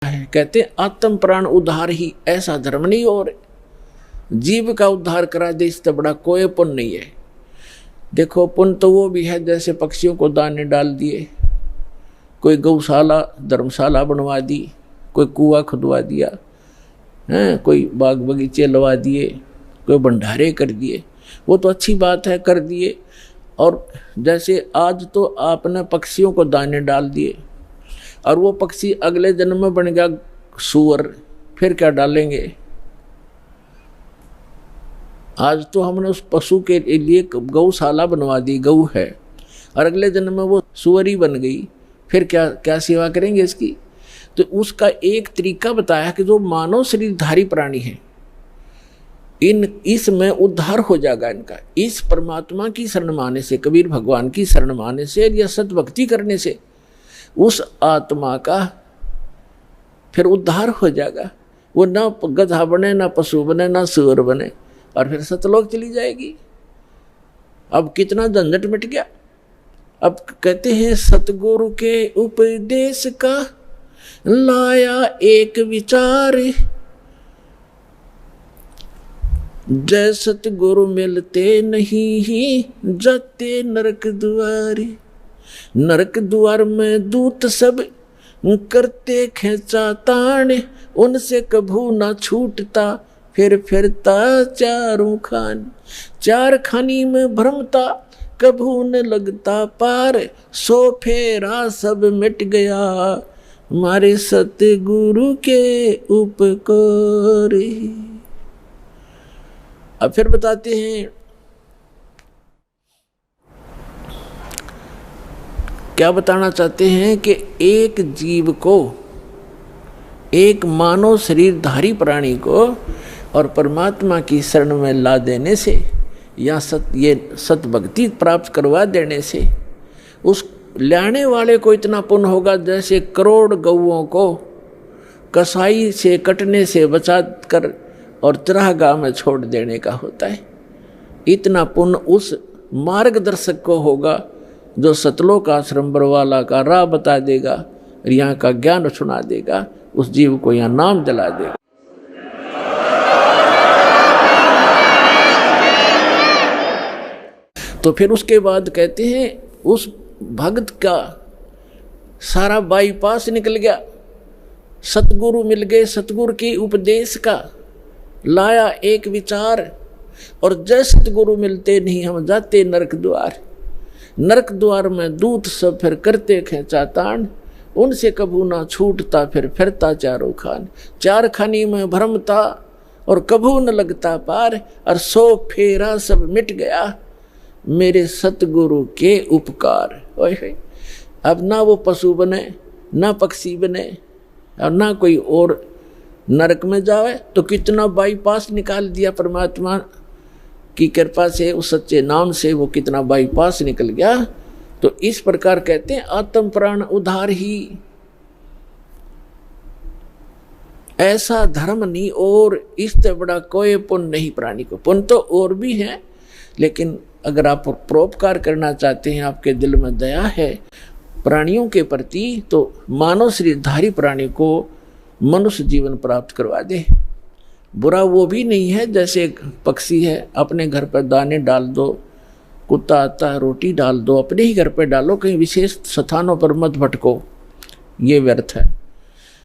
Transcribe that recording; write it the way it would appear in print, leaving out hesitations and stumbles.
है। कहते आत्म प्राण उद्धार ही ऐसा धर्म नहीं और जीव का उद्धार करा दे इससे बड़ा कोई पुण्य नहीं है। देखो पुण्य तो वो भी है जैसे पक्षियों को दाने डाल दिए, कोई गौशाला धर्मशाला बनवा दी, कोई कुआं खुदवा दिया है, कोई बाग बगीचे लगा दिए, कोई भंडारे कर दिए, वो तो अच्छी बात है कर दिए। और जैसे आज तो आपने पक्षियों को दाने डाल दिए और वो पक्षी अगले जन्म में बन गया सूअर, फिर क्या डालेंगे? आज तो हमने उस पशु के लिए गौशाला बनवा दी, गऊ है, और अगले जन्म में वो सूअरी बन गई, फिर क्या क्या सेवा करेंगे इसकी? तो उसका एक तरीका बताया कि जो मानव शरीरधारी प्राणी है इसमें उद्धार हो जाएगा इनका, इस परमात्मा की शरण माने से, कबीर भगवान की शरण माने से या सतभक्ति करने से उस आत्मा का फिर उद्धार हो जाएगा। वो ना गधा बने, ना पशु बने, ना सूअर बने, और फिर सतलोक चली जाएगी। अब कितना झंझट मिट गया। अब कहते हैं सतगुरु के उपदेश का लाया एक विचार, जय सतगुरु मिलते नहीं ही जाते नरक द्वार। नरक द्वार में दूत सब करते खेचा ताण, उनसे कभू ना छूटता फिर फिरता चारों खान। चार खानी में भ्रमता कभू न लगता पार, सो फेरा सब मिट गया हमारे सतगुरु के उपकार। अब फिर बताते हैं क्या बताना चाहते हैं कि एक जीव को, एक मानव शरीरधारी प्राणी को और परमात्मा की शरण में ला देने से या सतभक्ति प्राप्त करवा देने से उस लाने वाले को इतना पुण्य होगा जैसे करोड़ गौओं को कसाई से कटने से बचा कर और चरागाह में छोड़ देने का होता है। इतना पुण्य उस मार्गदर्शक को होगा जो सतलोक आश्रम बरवाला का राह बता देगा और यहाँ का ज्ञान सुना देगा, उस जीव को यहाँ नाम दिला देगा। तो फिर उसके बाद कहते हैं उस भक्त का सारा बाईपास निकल गया, सतगुरु मिल गए, सतगुरु के उपदेश का लाया एक विचार, और जय सतगुरु मिलते नहीं हम जाते नरक द्वार। नरक द्वार में दूत सब फिर करते खेचा तान, उनसे कभू ना छूटता फिर फिरता चारों खान। चार खानी में भ्रमता और कभू न लगता पार, और सो फेरा सब मिट गया मेरे सतगुरु के उपकार। ओए अब ना वो पशु बने, ना पक्षी बने, और ना कोई और नरक में जावे, तो कितना बाईपास निकाल दिया परमात्मा की कृपा से, उस सच्चे नाम से वो कितना बाईपास निकल गया। तो इस प्रकार कहते हैं आत्म प्राण उद्धार ही ऐसा धर्म नहीं और इससे बड़ा कोई पुण्य नहीं प्राणी को। पुण्य तो और भी है, लेकिन अगर आप परोपकार करना चाहते हैं, आपके दिल में दया है प्राणियों के प्रति, तो मानव शरीरधारी प्राणी को मनुष्य जीवन प्राप्त करवा दे। बुरा वो भी नहीं है जैसे पक्षी है, अपने घर पर दाने डाल दो, कुत्ता आता है रोटी डाल दो, अपने ही घर पर डालो, कहीं विशेष स्थानों पर मत भटको, ये व्यर्थ है।